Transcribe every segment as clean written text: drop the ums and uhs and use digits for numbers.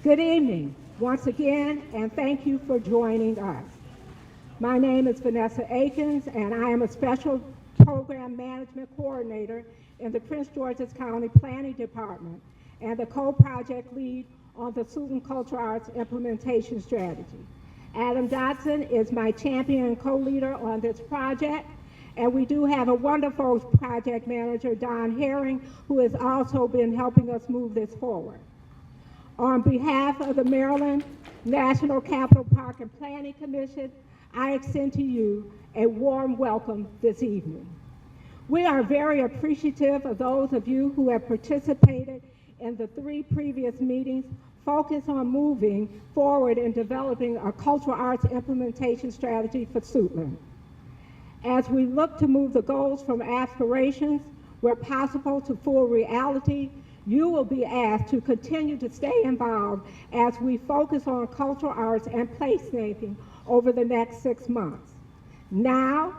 Good evening, once again, and thank you for joining us. My name is Vanessa Akins, and I am a Special Program Management Coordinator in the Prince George's County Planning Department and the co-project lead on the Suitland Cultural Arts Implementation Strategy. Adam Dodson is my champion and co-leader on this project, and we do have a wonderful project manager, Don Herring, who has also been helping us move this forward. On behalf of the Maryland National Capital Park and Planning Commission, I extend to you a warm welcome this evening. We are very appreciative of those of you who have participated in the 3 previous meetings focused on moving forward in developing a cultural arts implementation strategy for Suitland. As we look to move the goals from aspirations, where possible, to full reality, you will be asked to continue to stay involved as we focus on cultural arts and placemaking over the next 6 months. Now,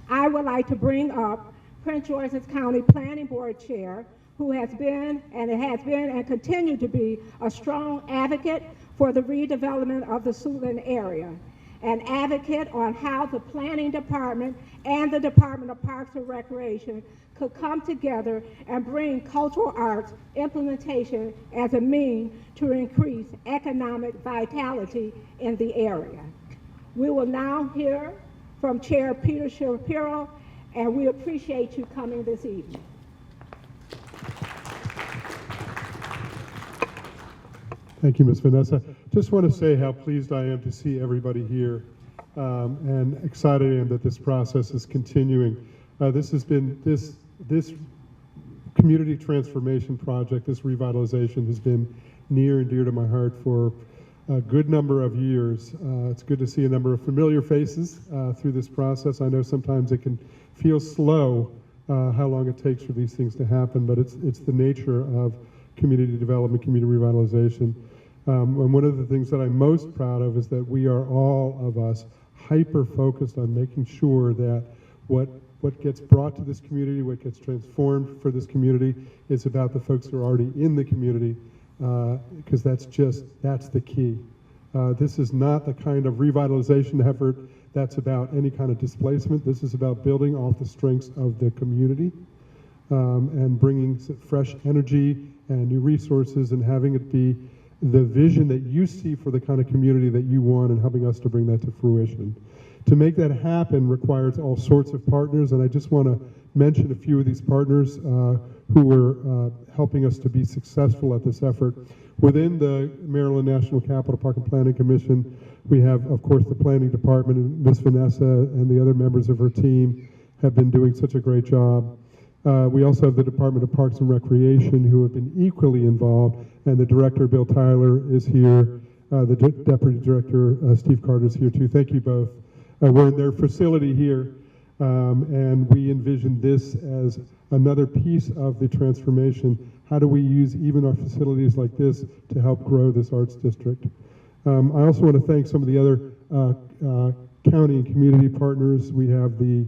I would like to bring up Prince George's County Planning Board Chair, who has been and continue to be a strong advocate for the redevelopment of the Suitland area, an advocate on how the Planning Department and the Department of Parks and Recreation could come together and bring cultural arts implementation as a means to increase economic vitality in the area. We will now hear from Chair Peter Shapiro, and we appreciate you coming this evening. Thank you, Ms. Vanessa. Just want to say how pleased I am to see everybody here and excited I am that this process is continuing. This community transformation project, this revitalization has been near and dear to my heart for a good number of years. It's good to see a number of familiar faces through this process. I know sometimes it can feel slow how long it takes for these things to happen, but it's the nature of community development, community revitalization. And one of the things that I'm most proud of is that we are, all of us, hyper-focused on making sure that what gets brought to this community, what gets transformed for this community, is about the folks who are already in the community, because that's the key. This is not the kind of revitalization effort that's about any kind of displacement. This is about building off the strengths of the community and bringing fresh energy and new resources and having it be the vision that you see for the kind of community that you want, and helping us to bring that to fruition. To make that happen requires all sorts of partners, and I just want to mention a few of these partners who are helping us to be successful at this effort. Within the Maryland National Capital Park and Planning Commission, we have, of course, the Planning Department, and Ms. Vanessa and the other members of her team have been doing such a great job. We also have the Department of Parks and Recreation, who have been equally involved, and the Director, Bill Tyler, is here. The Deputy Director, Steve Carter, is here too. Thank you both. We're in their facility here, and we envision this as another piece of the transformation. How do we use even our facilities like this to help grow this arts district? I also want to thank some of the other county and community partners. We have the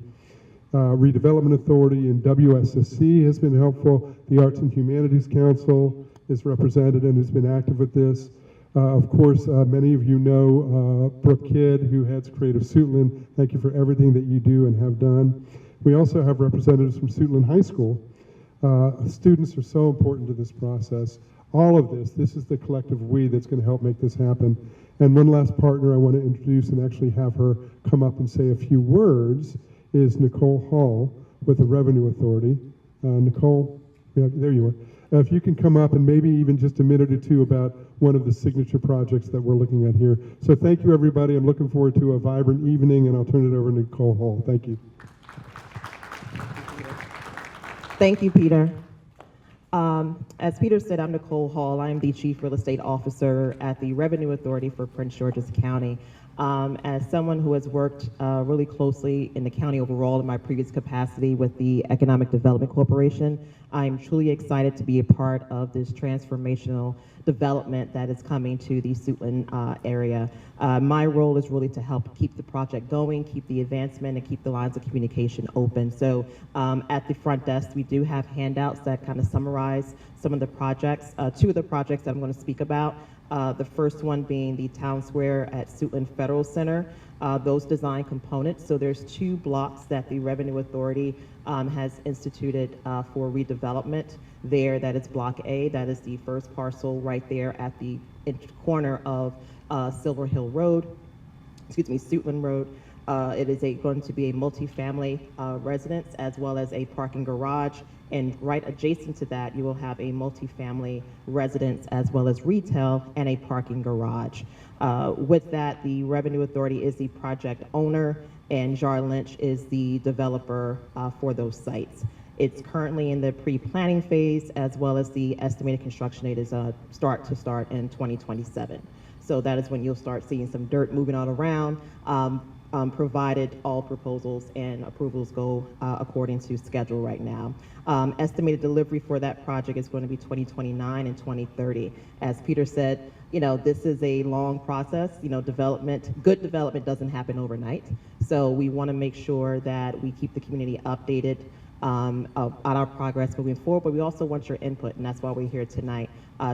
Redevelopment Authority and WSSC has been helpful. The Arts and Humanities Council is represented and has been active with this. Of course, many of you know Brooke Kidd, who heads Creative Suitland. Thank you for everything that you do and have done. We also have representatives from Suitland High School. Students are so important to this process. All of this is the collective we that's going to help make this happen. And one last partner I want to introduce and actually have her come up and say a few words is Nicole Hall with the Revenue Authority. Nicole, yeah, there you are. If you can come up and maybe even just a minute or two about one of the signature projects that we're looking at here. So thank you, everybody. I'm looking forward to a vibrant evening, and I'll turn it over to Nicole Hall. Thank you. Thank you, Peter. As Peter said, I'm Nicole Hall. I'm the Chief Real Estate Officer at the Revenue Authority for Prince George's County. As someone who has worked really closely in the county overall in my previous capacity with the Economic Development Corporation, I'm truly excited to be a part of this transformational development that is coming to the Suitland area. My role is really to help keep the project going, keep the advancement, and keep the lines of communication open. So at the front desk, we do have handouts that kind of summarize some of the projects, two of the projects that I'm going to speak about. The first one being the Town Square at Suitland Federal Center, those design components. So there's 2 blocks that the Revenue Authority has instituted for redevelopment there. That is Block A, that is the first parcel right there at the corner of Silver Hill Road, Suitland Road. It is going to be a multifamily residence as well as a parking garage. And right adjacent to that, you will have a multifamily residence as well as retail and a parking garage. With that, the Revenue Authority is the project owner and Jar Lynch is the developer for those sites. It's currently in the pre-planning phase as well as the estimated construction date is start in 2027. So that is when you'll start seeing some dirt moving all around, provided all proposals and approvals go according to schedule right now. Estimated delivery for that project is going to be 2029 and 2030. As Peter said, you know, this is a long process. You know, good development doesn't happen overnight. So we want to make sure that we keep the community updated on our progress moving forward, but we also want your input, and that's why we're here tonight,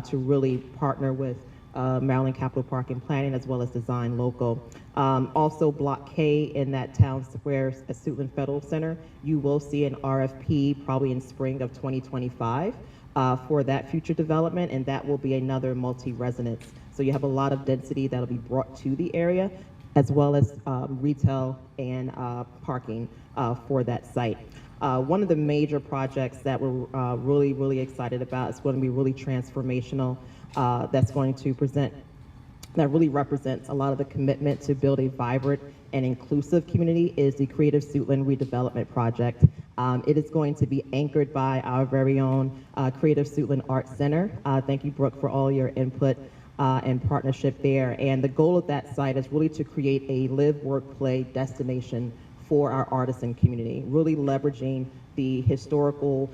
to really partner with Maryland Capital Park and Planning as well as Design Local. Also Block K in that Town Square at Suitland Federal Center, you will see an RFP probably in spring of 2025 for that future development, and that will be another multi-residence. So you have a lot of density that'll be brought to the area as well as retail and parking for that site. One of the major projects that we're really excited about is going to be really transformational. That's going to that really represents a lot of the commitment to build a vibrant and inclusive community is the Creative Suitland Redevelopment Project. It is going to be anchored by our very own Creative Suitland Arts Center. Thank you, Brooke, for all your input and partnership there. And the goal of that site is really to create a live, work, play destination for our artisan community, really leveraging the historical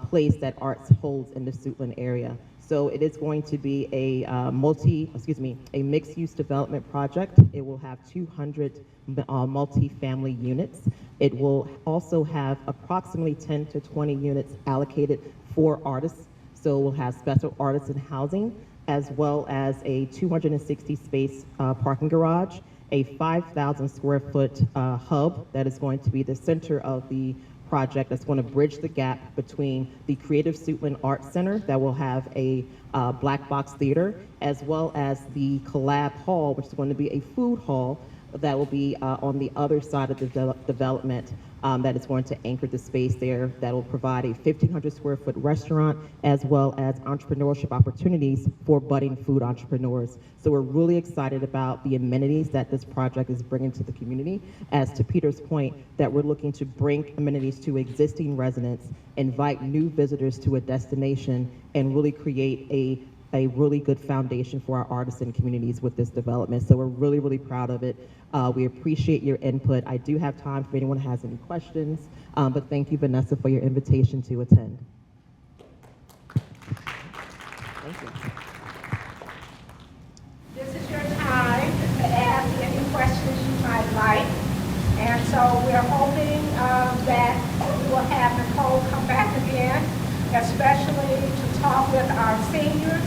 place that arts holds in the Suitland area. So it is going to be a mixed-use development project. It will have 200 multi-family units. It will also have approximately 10 to 20 units allocated for artists. So we'll have special artisan housing, as well as a 260-space parking garage, a 5,000 square foot hub that is going to be the center of the project that's going to bridge the gap between the Creative Suitland Arts Center that will have a black box theater, as well as the Collab Hall, which is going to be a food hall that will be on the other side of the development that is going to anchor the space there, that will provide a 1,500 square foot restaurant as well as entrepreneurship opportunities for budding food entrepreneurs. So we're really excited about the amenities that this project is bringing to the community. As to Peter's point, that we're looking to bring amenities to existing residents, invite new visitors to a destination, and really create a really good foundation for our artisan communities with this development. So we're really proud of it. We appreciate your input. I do have time if anyone has any questions, but thank you, Vanessa, for your invitation to attend. Thank you. This is your time to ask any questions you might like. And so we're hoping that we will have Nicole come back again, especially to talk with our seniors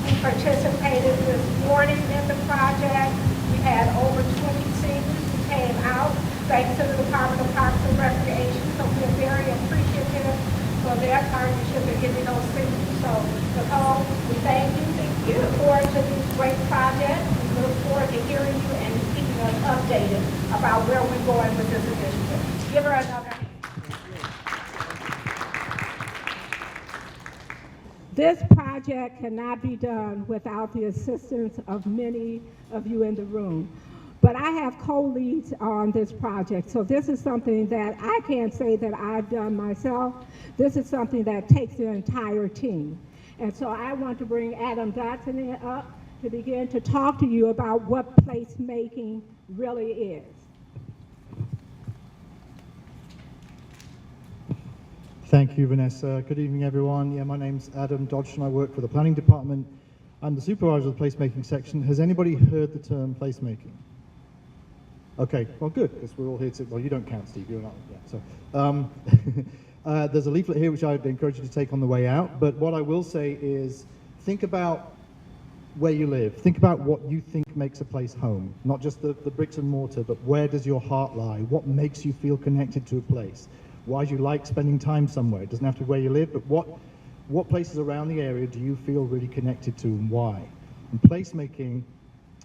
who participated this morning in the project. We had over 20 seniors who came out thanks to the Department of Parks and Recreation. So we're very appreciative for their partnership in getting those seniors. So Nicole, we thank you. We look forward to this great project. We look forward to hearing you and keeping us updated about where we're going with this initiative. Give her another hand. This project cannot be done without the assistance of many of you in the room. But I have co-leads on this project, so this is something that I can't say that I've done myself. This is something that takes the entire team. And so I want to bring Adam Dotson up to begin to talk to you about what placemaking really is. Thank you, Vanessa. Good evening, everyone. Yeah, my name's Adam Dodgson. I work for the planning department. I'm the supervisor of the placemaking section. Has anybody heard the term placemaking? Okay, well, good, because we're all here to, well, you don't count, Steve, you're not, yeah, so. There's a leaflet here which I'd encourage you to take on the way out, but what I will say is think about where you live. Think about what you think makes a place home, not just the bricks and mortar, but where does your heart lie? What makes you feel connected to a place? Why do you like spending time somewhere? It doesn't have to be where you live, but what places around the area do you feel really connected to and why? And placemaking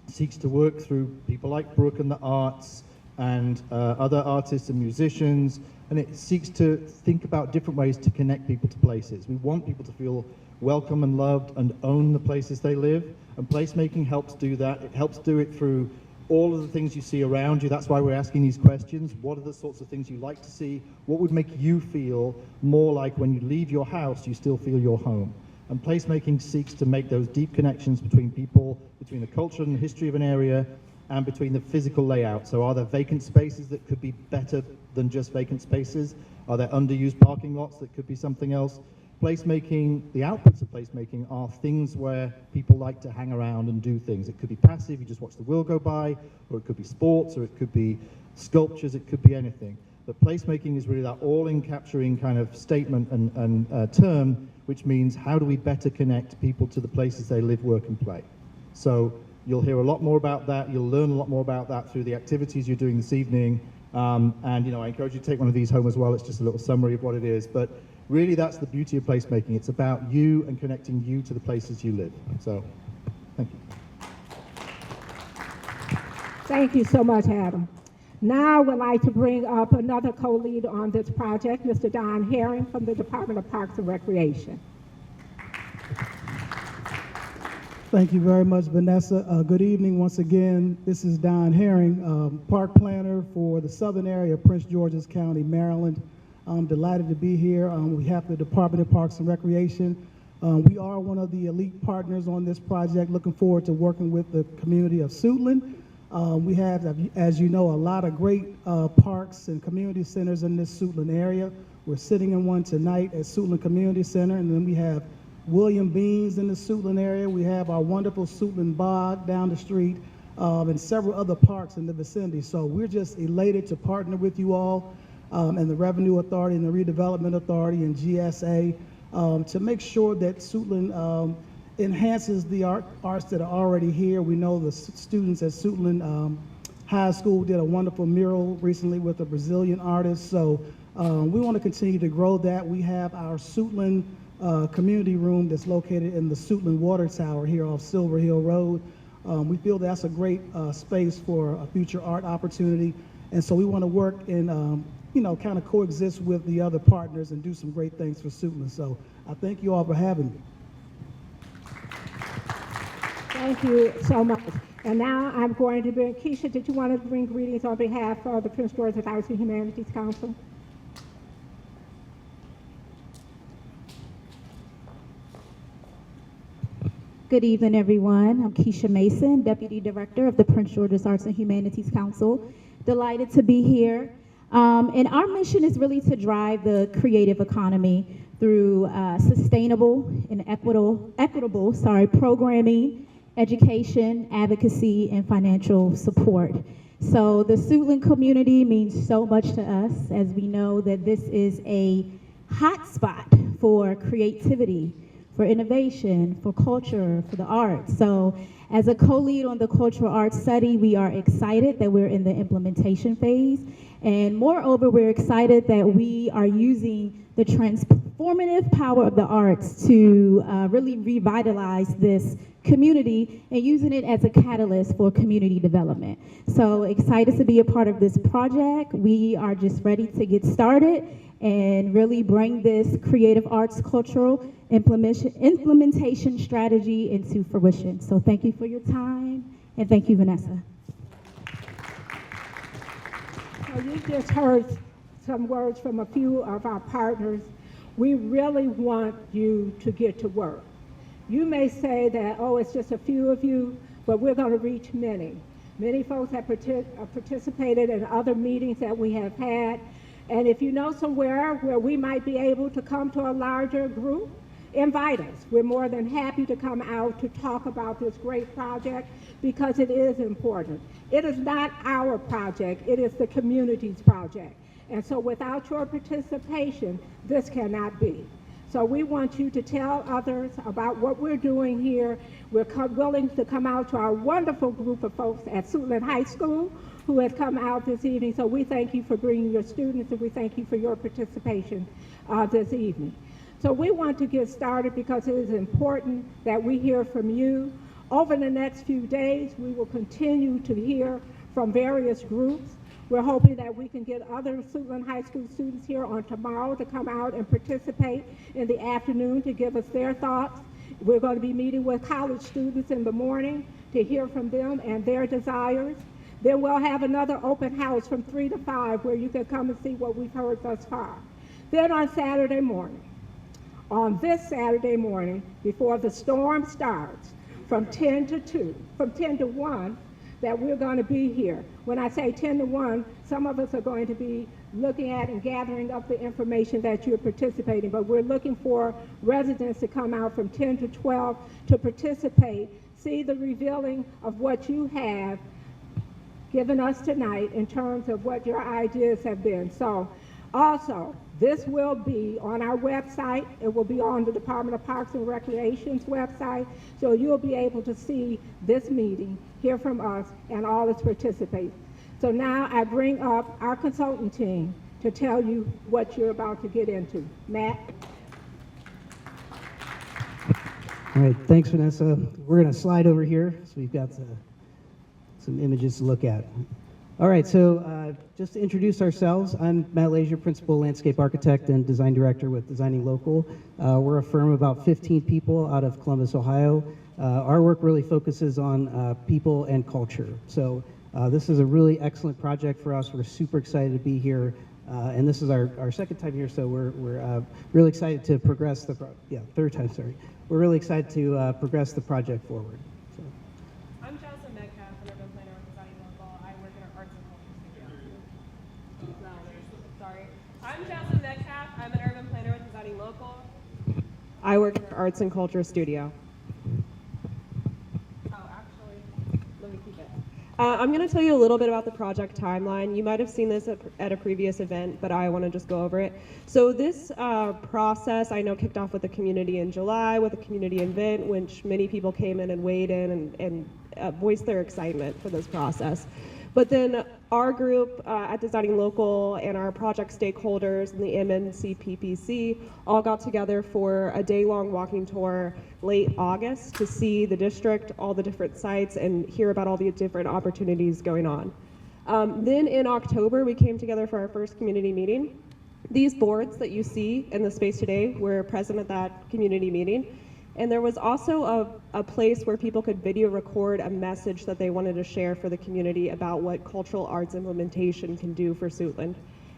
seeks to work through people like Brooke and the arts and other artists and musicians, and it seeks to think about different ways to connect people to places. We want people to feel welcome and loved and own the places they live, and placemaking helps do that. It helps do it through all of the things you see around you. That's why we're asking these questions. What are the sorts of things you like to see? What would make you feel more like when you leave your house, you still feel your home? And placemaking seeks to make those deep connections between people, between the culture and the history of an area, and between the physical layout. So are there vacant spaces that could be better than just vacant spaces? Are there underused parking lots that could be something else? Placemaking, the outputs of placemaking are things where people like to hang around and do things. It could be passive, you just watch the wheel go by, or it could be sports, or it could be sculptures, it could be anything. But placemaking is really that all-in-capturing kind of statement and term, which means how do we better connect people to the places they live, work, and play. So you'll hear a lot more about that, you'll learn a lot more about that through the activities you're doing this evening, and you know, I encourage you to take one of these home as well. It's just a little summary of what it is. But really, that's the beauty of placemaking. It's about you and connecting you to the places you live. So, thank you. Thank you so much, Adam. Now I would like to bring up another co-lead on this project, Mr. Don Herring from the Department of Parks and Recreation. Thank you very much, Vanessa. Good evening once again. This is Don Herring, park planner for the southern area of Prince George's County, Maryland. I'm delighted to be here. We have the Department of Parks and Recreation. We are one of the elite partners on this project. Looking forward to working with the community of Suitland. We have, as you know, a lot of great parks and community centers in this Suitland area. We're sitting in one tonight at Suitland Community Center, and then we have William Beans in the Suitland area. We have our wonderful Suitland Bog down the street, and several other parks in the vicinity. So we're just elated to partner with you all and the Revenue Authority and the Redevelopment Authority and GSA to make sure that Suitland enhances the arts that are already here. We know the students at Suitland High School did a wonderful mural recently with a Brazilian artist. So we want to continue to grow that. We have our Suitland community room that's located in the Suitland Water Tower here off Silver Hill Road. We feel that's a great space for a future art opportunity. And so we want to work and, you know, kind of coexist with the other partners and do some great things for Suitland. So I thank you all for having me. Thank you so much. And now I'm going to bring, Keisha, did you want to bring greetings on behalf of the Prince George's Arts and Humanities Council? Good evening, everyone. I'm Keisha Mason, Deputy Director of the Prince George's Arts and Humanities Council. Delighted to be here. And our mission is really to drive the creative economy through sustainable and equitable programming, education, advocacy, and financial support. So the Suitland community means so much to us, as we know that this is a hot spot for creativity, for innovation, for culture, for the arts. So as a co-lead on the cultural arts study, we are excited that we're in the implementation phase. And moreover, we're excited that we are using the transformative power of the arts to really revitalize this community and using it as a catalyst for community development. So excited to be a part of this project. We are just ready to get started and really bring this creative arts cultural implementation strategy into fruition. So thank you for your time, and thank you, Vanessa. So you just heard some words from a few of our partners. We really want you to get to work. You may say that, oh, it's just a few of you, but we're going to reach many. Many folks have participated in other meetings that we have had. And if you know somewhere where we might be able to come to a larger group, invite us. We're more than happy to come out to talk about this great project because it is important. It is not our project, it is the community's project. And so without your participation, this cannot be. So we want you to tell others about what we're doing here. We're willing to come out to our wonderful group of folks at Suitland High School who have come out this evening. So we thank you for bringing your students, and we thank you for your participation this evening. So we want to get started because it is important that we hear from you. Over the next few days, we will continue to hear from various groups. We're hoping that we can get other Suitland High School students here on tomorrow to come out and participate in the afternoon to give us their thoughts. We're going to be meeting with college students in the morning to hear from them and their desires. Then we'll have another open house from 3 to 5 where you can come and see what we've heard thus far. Then on Saturday morning, on this Saturday morning, before the storm starts, from 10 to 1, that we're going to be here. When I say 10 to 1, some of us are going to be looking at and gathering up the information that you're participating, but we're looking for residents to come out from 10 to 12 to participate, see the revealing of what you have given us tonight in terms of what your ideas have been. So also, this will be on our website. It will be on the Department of Parks and Recreation's website. So you'll be able to see this meeting, hear from us, and all its participants. So now I bring up our consultant team to tell you what you're about to get into. Matt? All right, thanks, Vanessa. We're going to slide over here, so we've got some images to look at. All right, so just to introduce ourselves, I'm Matt Lazier, Principal Landscape Architect and Design Director with Designing Local. We're a firm of about 15 people out of Columbus, Ohio. Our work really focuses on people and culture. So this is a really excellent project for us. We're super excited to be here. And this is our second time here, so we're really excited to progress third time, sorry. We're really excited to progress the project forward. So. I'm Jocelyn Metcalf, an urban planner with Designing Local. I work in our arts and culture studio. Sorry. I'm Jocelyn Metcalf. I'm an urban planner with Designing Local. I work in our arts and culture studio. Let me keep it. I'm going to tell you a little bit about the project timeline. You might have seen this at a previous event, but I want to just go over it. So this process, I know, kicked off with the community in July, with a community event, which many people came in and weighed in and voiced their excitement for this process. But then our group at Designing Local and our project stakeholders and the MNCPPC all got together for a day-long walking tour late August to see the district, all the different sites, and hear about all the different opportunities going on. Then in October, we came together for our first community meeting. These boards that you see in the space today were present at that community meeting. And there was also a place where people could video record a message that they wanted to share for the community about what cultural arts implementation can do for Suitland.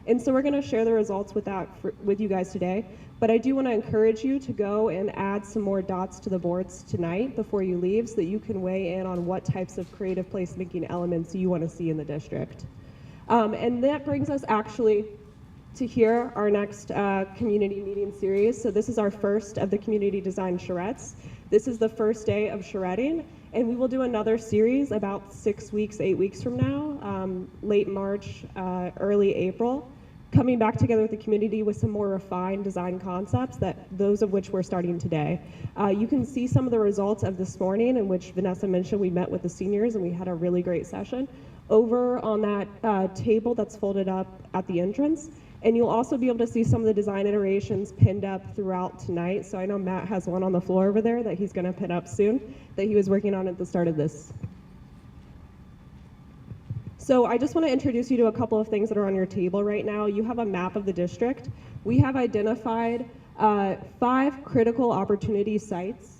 And so we're going to share the results with you guys today. But I do want to encourage you to go and add some more dots to the boards tonight before you leave so that you can weigh in on what types of creative placemaking elements you want to see in the district. And that brings us actually to hear our next community meeting series. So this is our first of the community design charrettes. This is the first day of charretting, and we will do another series about 8 weeks from now, late March, early April, coming back together with the community with some more refined design concepts, those of which we're starting today. You can see some of the results of this morning, in which Vanessa mentioned we met with the seniors and we had a really great session over on that table that's folded up at the entrance. And you'll also be able to see some of the design iterations pinned up throughout tonight. So I know Matt has one on the floor over there that he's going to pin up soon that he was working on at the start of this. So I just want to introduce you to a couple of things that are on your table right now. You have a map of the district. We have identified 5 critical opportunity sites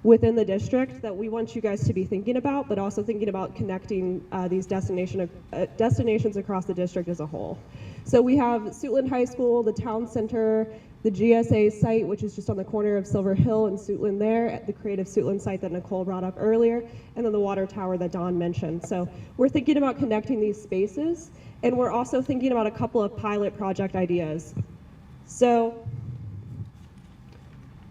within the district that we want you guys to be thinking about, but also thinking about connecting these destinations across the district as a whole. So we have Suitland High School, the town center, the GSA site, which is just on the corner of Silver Hill and Suitland there, at the Creative Suitland site that Nicole brought up earlier, and then the water tower that Don mentioned. So we're thinking about connecting these spaces, and we're also thinking about a couple of pilot project ideas. So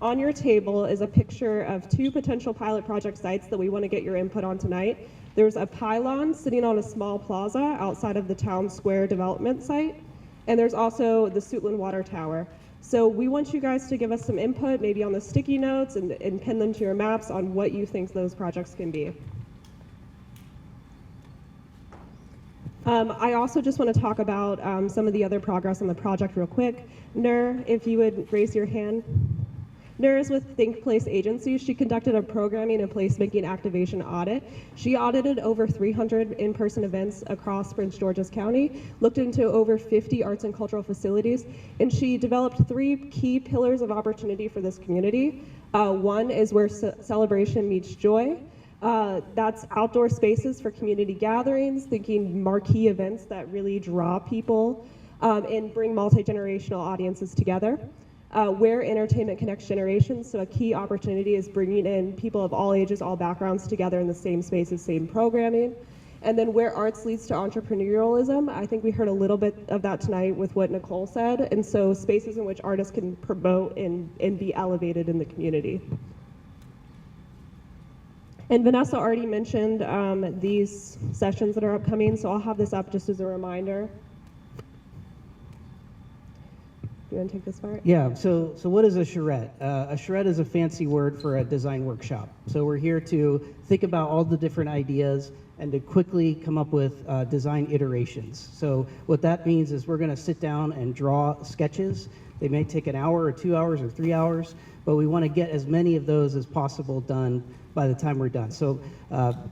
on your table is a picture of 2 potential pilot project sites that we want to get your input on tonight. There's a pylon sitting on a small plaza outside of the town square development site, and there's also the Suitland water tower. So we want you guys to give us some input, maybe on the sticky notes, and pin them to your maps on what you think those projects can be. I also just want to talk about some of the other progress on the project real quick. Nur, if you would raise your hand. Nur is with Think Place Agency. She conducted a programming and placemaking activation audit. She audited over 300 in-person events across Prince George's County, looked into over 50 arts and cultural facilities, and she developed 3 key pillars of opportunity for this community. One is where celebration meets joy. That's outdoor spaces for community gatherings, thinking marquee events that really draw people and bring multi-generational audiences together. Where entertainment connects generations, so a key opportunity is bringing in people of all ages, all backgrounds together in the same spaces, same programming. And then where arts leads to entrepreneurialism, I think we heard a little bit of that tonight with what Nicole said, and so spaces in which artists can promote and be elevated in the community. And Vanessa already mentioned these sessions that are upcoming, so I'll have this up just as a reminder. You want to take this part? Yeah, so what is a charrette? A charrette is a fancy word for a design workshop. So we're here to think about all the different ideas and to quickly come up with design iterations. So what that means is we're going to sit down and draw sketches. They may take an hour or 2 hours or 3 hours, but we want to get as many of those as possible done by the time we're done. So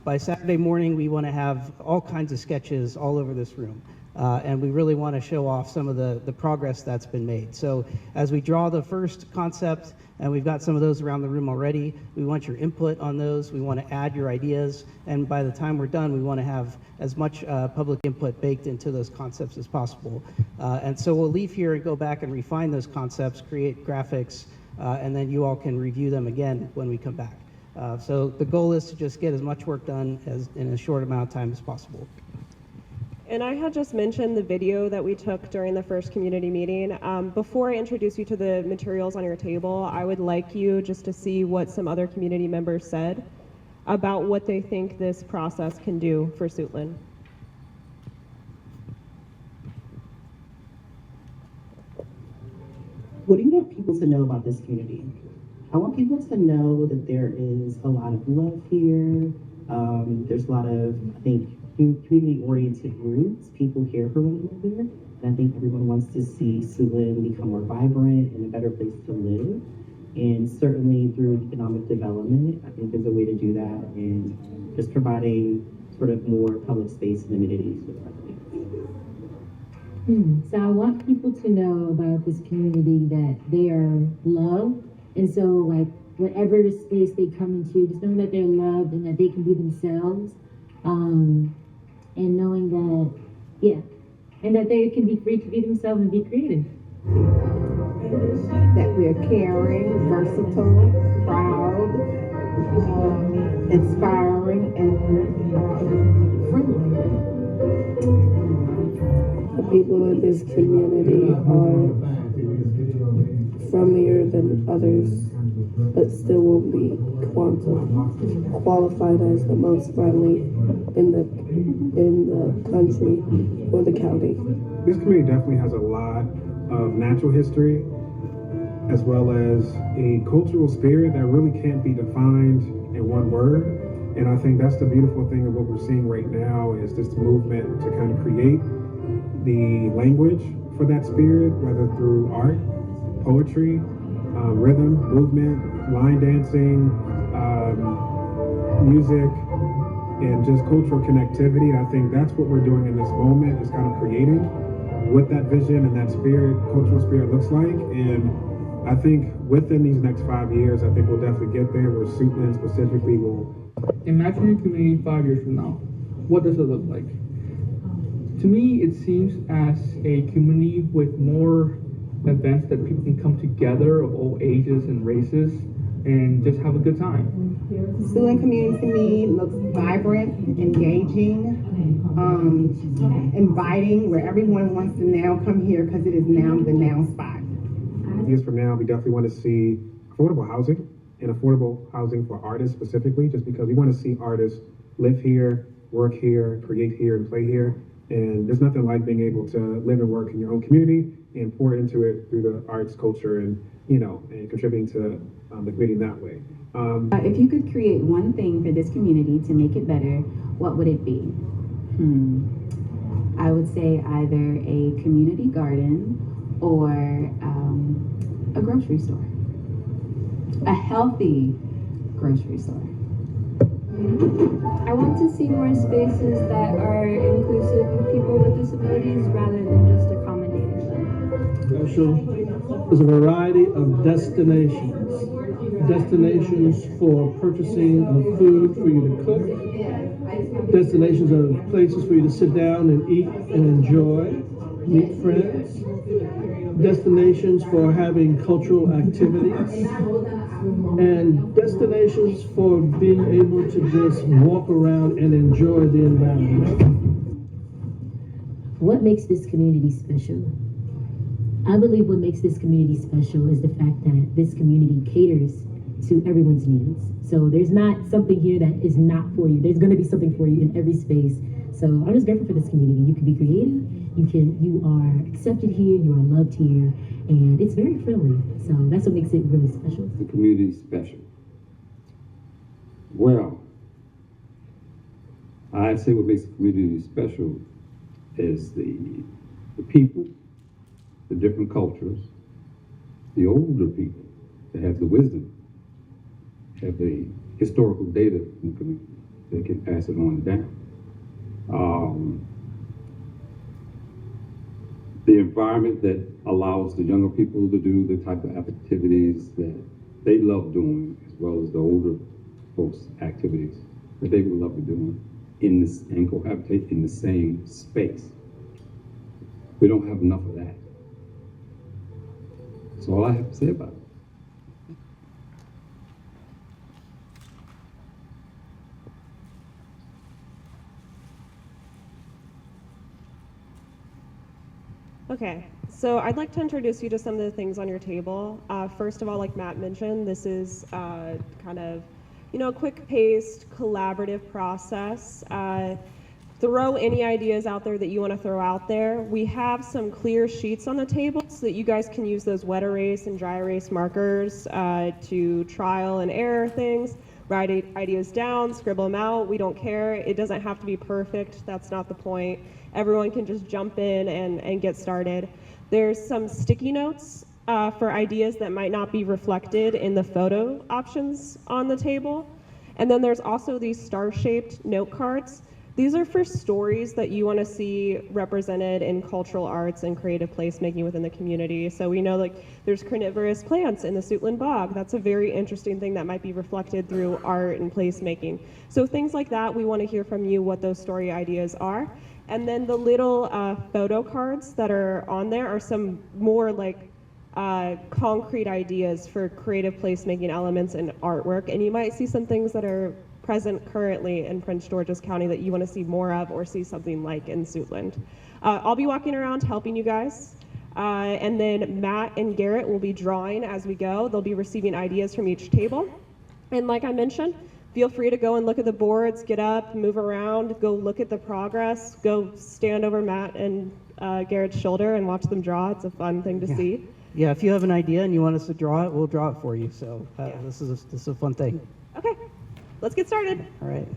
by Saturday morning, we want to have all kinds of sketches all over this room. And we really want to show off some of the progress that's been made. So as we draw the first concept, and we've got some of those around the room already, we want your input on those. We want to add your ideas. And by the time we're done, we want to have as much public input baked into those concepts as possible. And so we'll leave here and go back and refine those concepts, create graphics, and then you all can review them again when we come back. So the goal is to just get as much work done in a short amount of time as possible. And I had just mentioned the video that we took during the first community meeting. Before I introduce you to the materials on your table, I would like you just to see what some other community members said about what they think this process can do for Suitland. What do you want people to know about this community? I want people to know that there is a lot of love here. There's a lot of, I think, community-oriented groups. People care for one another. And I think everyone wants to see Suitland become more vibrant and a better place to live. And certainly through economic development, I think there's a way to do that, and just providing sort of more public space and amenities for the residents. So I want people to know about this community that they are loved. And so like whatever space they come into, just know that they're loved and that they can be themselves. And knowing that, and that they can be free to be themselves and be creative. That we're caring, versatile, proud, inspiring, and friendly. The people in this community are friendlier than others, but still won't be qualified as the most friendly in the country or the county. This community definitely has a lot of natural history, as well as a cultural spirit that really can't be defined in one word. And I think that's the beautiful thing of what we're seeing right now is this movement to kind of create the language for that spirit, whether through art, poetry, rhythm, movement, line dancing, music, and just cultural connectivity. I think that's what we're doing in this moment, is kind of creating what that vision and that spirit, cultural spirit looks like. And I think within these next 5 years, I think we'll definitely get there, where Suitland specifically will. Imagine your community 5 years from now. What does it look like? To me, it seems as a community with more events that people can come together of all ages and races and just have a good time. Siouxland community to me looks vibrant, engaging, inviting, where everyone wants to now come here because it is now the now spot. Years from now, we definitely want to see affordable housing and affordable housing for artists specifically, just because we want to see artists live here, work here, create here, and play here. And there's nothing like being able to live and work in your own community and pour into it through the arts, culture, and and contributing to the community in that way. If you could create one thing for this community to make it better, what would it be? I would say either a community garden or a grocery store. A healthy grocery store. I want to see more spaces that are inclusive of people with disabilities rather than just accommodating them. So there's a variety of destinations. Destinations for purchasing of food for you to cook. Destinations of places for you to sit down and eat and enjoy, meet friends. Destinations for having cultural activities. And destinations for being able to just walk around and enjoy the environment. What makes this community special? I believe what makes this community special is the fact that this community caters to everyone's needs. So there's not something here that is not for you. There's going to be something for you in every space. So I'm just grateful for this community. You can be creative. You are accepted here. You are loved here, and it's very friendly. So that's what makes it really special. The community special. Well, I'd say what makes the community special is the people, the different cultures, the older people that have the wisdom, have the historical data that can pass it on down. The environment that allows the younger people to do the type of activities that they love doing, as well as the older folks' activities that they would love to do in this and cohabitate in the same space. We don't have enough of that. That's all I have to say about it. Okay, so I'd like to introduce you to some of the things on your table. First of all, like Matt mentioned, this is kind of, a quick-paced, collaborative process. Throw any ideas out there that you want to throw out there. We have some clear sheets on the table so that you guys can use those wet erase and dry erase markers to trial and error things, write ideas down, scribble them out. We don't care. It doesn't have to be perfect. That's not the point. Everyone can just jump in and get started. There's some sticky notes for ideas that might not be reflected in the photo options on the table. And then there's also these star-shaped note cards. These are for stories that you want to see represented in cultural arts and creative placemaking within the community. So we know there's carnivorous plants in the Siouxland Bog. That's a very interesting thing that might be reflected through art and placemaking. So things like that, we want to hear from you what those story ideas are. And then the little photo cards that are on there are some more concrete ideas for creative placemaking elements and artwork. And you might see some things that are present currently in Prince George's County that you want to see more of or see something like in Siouxland. I'll be walking around helping you guys. And then Matt and Garrett will be drawing as we go. They'll be receiving ideas from each table. And like I mentioned, feel free to go and look at the boards, get up, move around, go look at the progress, go stand over Matt and Garrett's shoulder and watch them draw. It's a fun thing to see. Yeah, if you have an idea and you want us to draw it, we'll draw it for you. So this is a fun thing. Okay, let's get started. All right.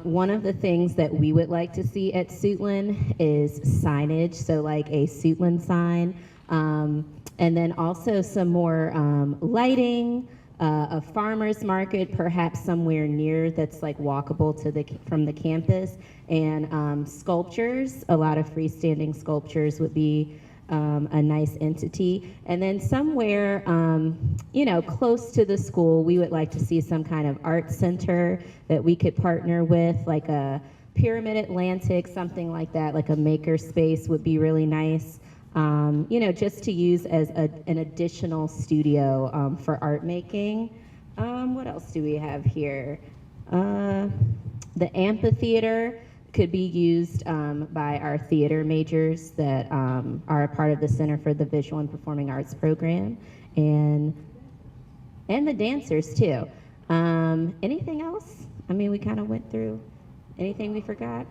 One of the things that we would like to see at Siouxland is signage, so like a Siouxland sign, and then also some more lighting, a farmer's market, perhaps somewhere near that's like walkable from the campus, and sculptures. A lot of freestanding sculptures would be a nice entity. And then somewhere, close to the school, we would like to see some kind of art center that we could partner with, like a Pyramid Atlantic, something like that, like a maker space would be really nice. you know, just to use as an additional studio for art making. What else do we have here? The amphitheater could be used by our theater majors that are a part of the Center for the Visual and Performing Arts program, and the dancers too. Anything else? I mean, we kind of went through. Anything we forgot?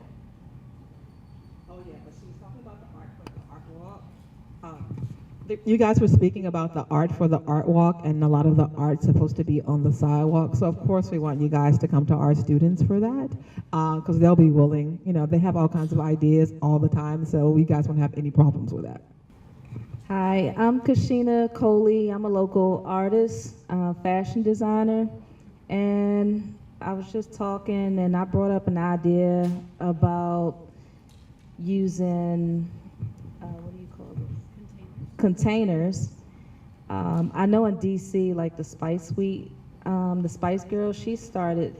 Oh yeah, but she was talking about the art for the art walk. You guys were speaking about the art for the art walk, and a lot of the art's supposed to be on the sidewalk. So of course we want you guys to come to our students for that, because they'll be willing. You know, they have all kinds of ideas all the time, so we guys won't have any problems with that. Hi, I'm Kashina Coley. I'm a local artist, fashion designer, and I was just talking and I brought up an idea about using, what do you call this? Containers. I know in DC, like the Spice Suite, the Spice Girl, she started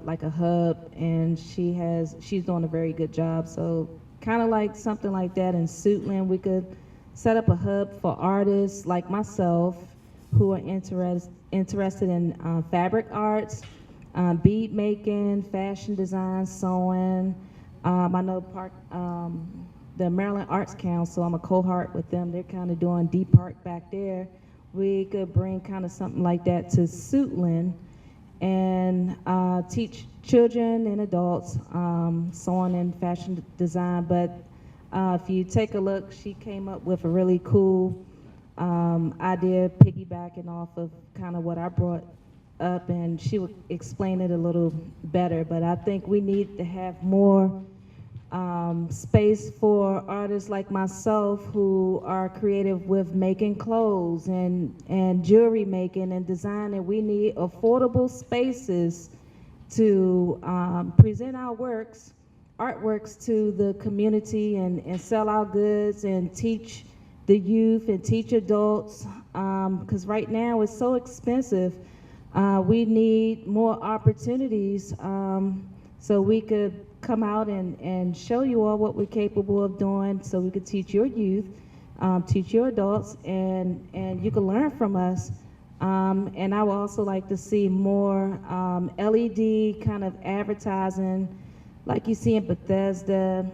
like a hub, and she's doing a very good job. So kind of like something like that in Suitland, we could set up a hub for artists like myself who are interested in fabric arts, bead making, fashion design, sewing. I know the Maryland Arts Council, I'm a cohort with them. They're kind of doing D Park back there. We could bring kind of something like that to Suitland and teach children and adults sewing and fashion design. But if you take a look, she came up with a really cool idea, piggybacking off of kind of what I brought up, and she would explain it a little better. But I think we need to have more space for artists like myself who are creative with making clothes and jewelry making and designing. We need affordable spaces to present our artworks to the community and sell our goods and teach the youth and teach adults, because right now it's so expensive. We need more opportunities so we could come out and show you all what we're capable of doing, so we could teach your youth, teach your adults, and you can learn from us. And I would also like to see more LED kind of advertising, like you see in Bethesda.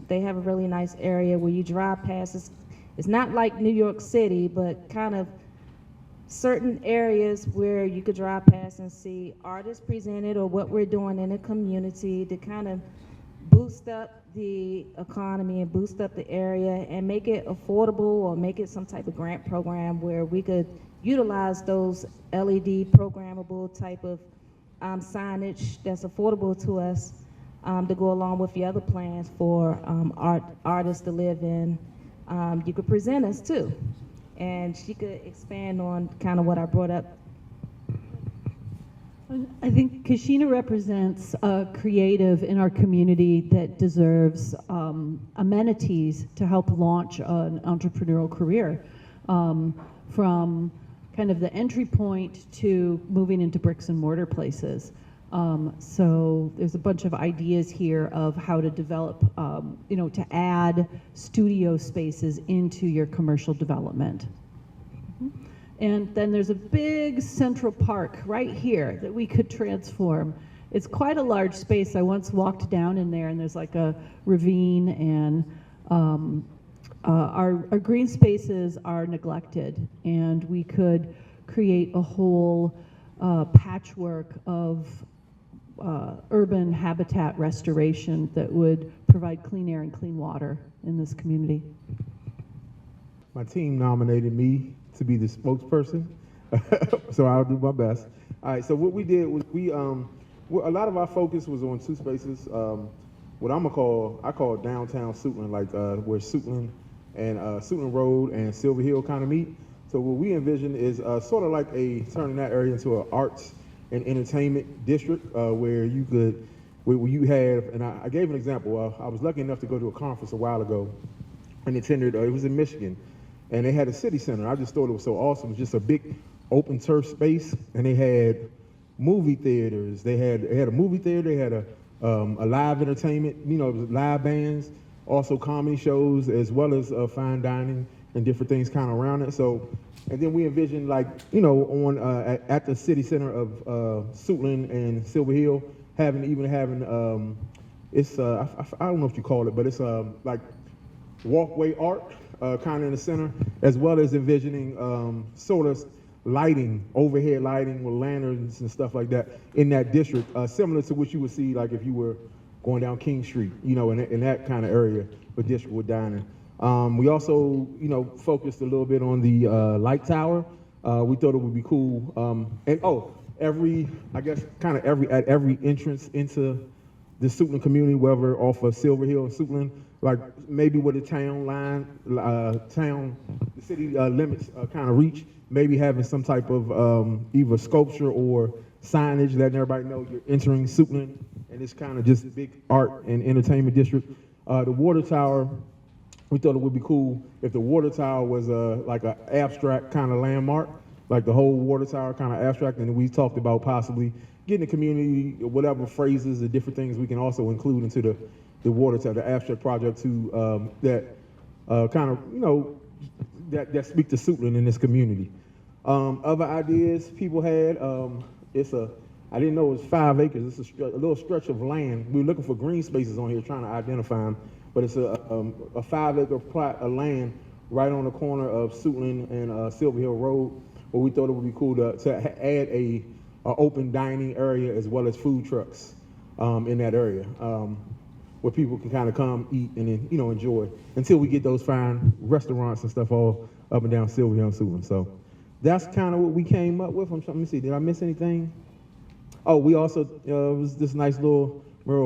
They have a really nice area where you drive past. It's not like New York City, but kind of certain areas where you could drive past and see artists presented or what we're doing in the community to kind of boost up the economy and boost up the area and make it affordable, or make it some type of grant program where we could utilize those LED programmable type of signage that's affordable to us to go along with the other plans for artists to live in. You could present us too. And she could expand on kind of what I brought up. I think Kashina represents a creative in our community that deserves amenities to help launch an entrepreneurial career, from kind of the entry point to moving into bricks and mortar places. So there's a bunch of ideas here of how to develop, to add studio spaces into your commercial development. And then there's a big central park right here that we could transform. It's quite a large space. I once walked down in there, and there's like a ravine, and our green spaces are neglected, and we could create a whole patchwork of urban habitat restoration that would provide clean air and clean water in this community. My team nominated me to be the spokesperson, so I'll do my best. All right, so what we did was a lot of our focus was on two spaces. What I call downtown Suitland, like where Suitland and Suitland Road and Silver Hill kind of meet. So what we envision is sort of like turning that area into an arts and entertainment district where you have, and I gave an example. I was lucky enough to go to a conference a while ago and attended, it was in Michigan, and they had a city center. I just thought it was so awesome. It was just a big open turf space, and they had movie theaters. They had a movie theater. They had a live entertainment, live bands. also comedy shows as well as fine dining and different things kind of around it. So, and then we envision like, you know, on at the city center of Suitland and Silver Hill, having it's I don't know what you call it, but it's like walkway art kind of in the center, as well as envisioning sort of lighting, overhead lighting with lanterns and stuff like that in that district, similar to what you would see like if you were going down King Street, you know, in that kind of area with district with dining. We also, you know, focused a little bit on the light tower. We thought it would be cool. And at every entrance into the Suitland community, whether off of Silver Hill and Suitland, like maybe where the town line, the city limits kind of reach, maybe having some type of either sculpture or signage letting everybody know you're entering Suitland, and it's kind of just a big art and entertainment district. The water tower, we thought it would be cool if the water tower was like an abstract kind of landmark, like the whole water tower kind of abstract, and we talked about possibly getting the community, whatever phrases and different things we can also include into the water tower, the abstract project to that kind of, you know, that speak to Suitland in this community. Other ideas people had, I didn't know it was 5 acres. It's a little stretch of land. We were looking for green spaces on here, trying to identify them, but it's a 5-acre plot of land right on the corner of Suitland and Silver Hill Road, where we thought it would be cool to add a open dining area as well as food trucks in that area, where people can kind of come eat and then, you know, enjoy until we get those fine restaurants and stuff all up and down Silver Hill and Suitland. So that's kind of what we came up with. Let me see, did I miss anything? Oh, we also, was this nice little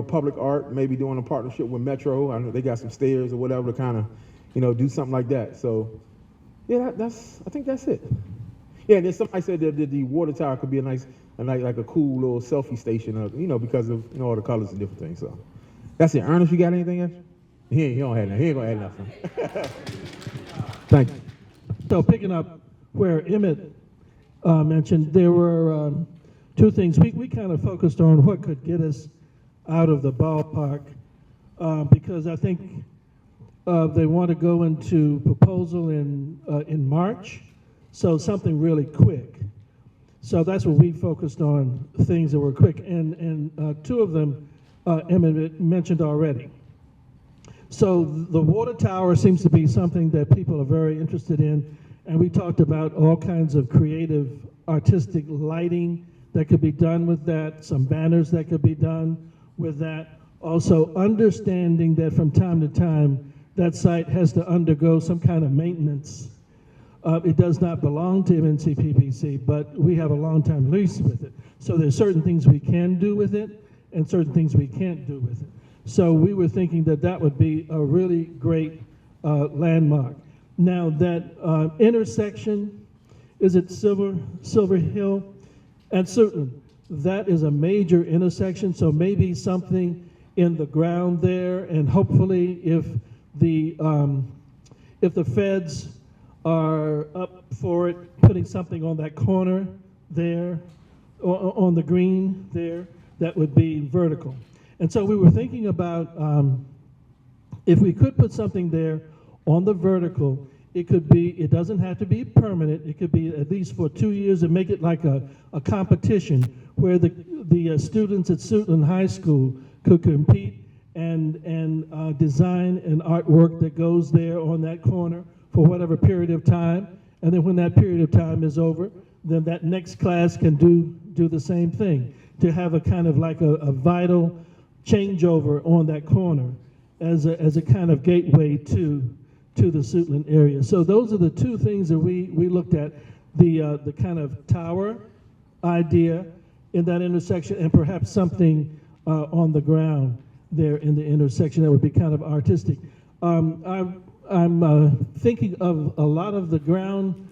public art, maybe doing a partnership with Metro. I know they got some stairs or whatever to kind of, you know, do something like that. So yeah, I think that's it. Yeah, and then somebody said that the water tower could be like a cool little selfie station, you know, because of, you know, all the colors and different things. So that's it. Ernest, you got anything else? He don't have nothing. He ain't gonna add nothing. Thank you. So picking up where Emmett mentioned, there were two things. We kind of focused on what could get us out of the ballpark because I think they want to go into proposal in March, so something really quick. So that's what we focused on, things that were quick, and two of them Emmett mentioned already. So the water tower seems to be something that people are very interested in, and we talked about all kinds of creative, artistic lighting that could be done with that, some banners that could be done with that. Also understanding that from time to time, that site has to undergo some kind of maintenance. It does not belong to MNCPPC, but we have a long-time lease with it. So there's certain things we can do with it and certain things we can't do with it. So we were thinking that that would be a really great landmark. Now that intersection, is it Silver Hill and Suitland? That is a major intersection, so maybe something in the ground there, and hopefully if the feds are up for it, putting something on that corner there, or on the green there, that would be vertical. And so we were thinking about if we could put something there on the vertical, it could be, it doesn't have to be permanent, it could be at least for 2 years and make it like a competition where the students at Suitland High School could compete and design an artwork that goes there on that corner for whatever period of time. And then when that period of time is over, then that next class can do the same thing, to have a kind of like a vital changeover on that corner as a kind of gateway to the Suitland area. So those are the two things that we looked at, the kind of tower idea in that intersection, and perhaps something on the ground there in the intersection that would be kind of artistic. I'm thinking of a lot of the ground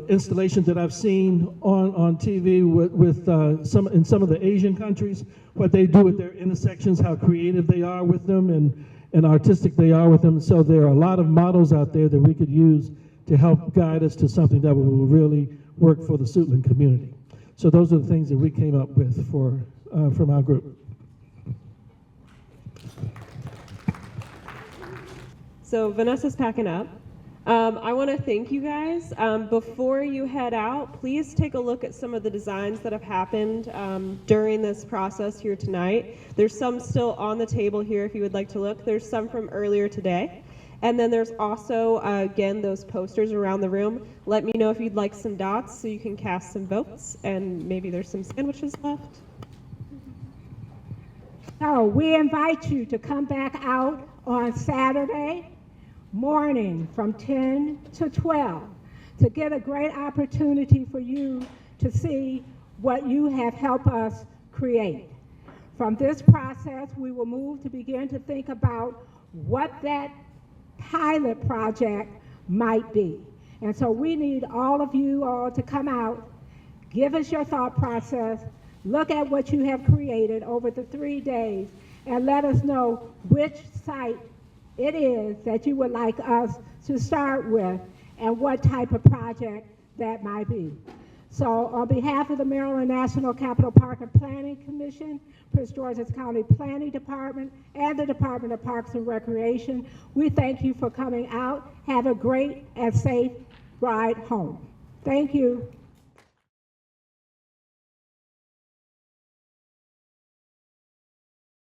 installations that I've seen on TV with in some of the Asian countries, what they do with their intersections, how creative they are with them and artistic they are with them. So there are a lot of models out there that we could use to help guide us to something that will really work for the Suitland community. So those are the things that we came up with from our group. So Vanessa's packing up. I want to thank you guys. Before you head out, please take a look at some of the designs that have happened during this process here tonight. There's some still on the table here if you would like to look. There's some from earlier today. And then there's also, again, those posters around the room. Let me know if you'd like some dots so you can cast some votes, and maybe there's some sandwiches left. So we invite you to come back out on Saturday morning from 10 to 12 to get a great opportunity for you to see what you have helped us create. From this process, we will move to begin to think about what that pilot project might be. And so we need all of you all to come out, give us your thought process, look at what you have created over the 3 days, and let us know which site it is that you would like us to start with and what type of project that might be. So on behalf of the Maryland National Capital Park and Planning Commission, Prince George's County Planning Department, and the Department of Parks and Recreation, we thank you for coming out. Have a great and safe ride home. Thank you.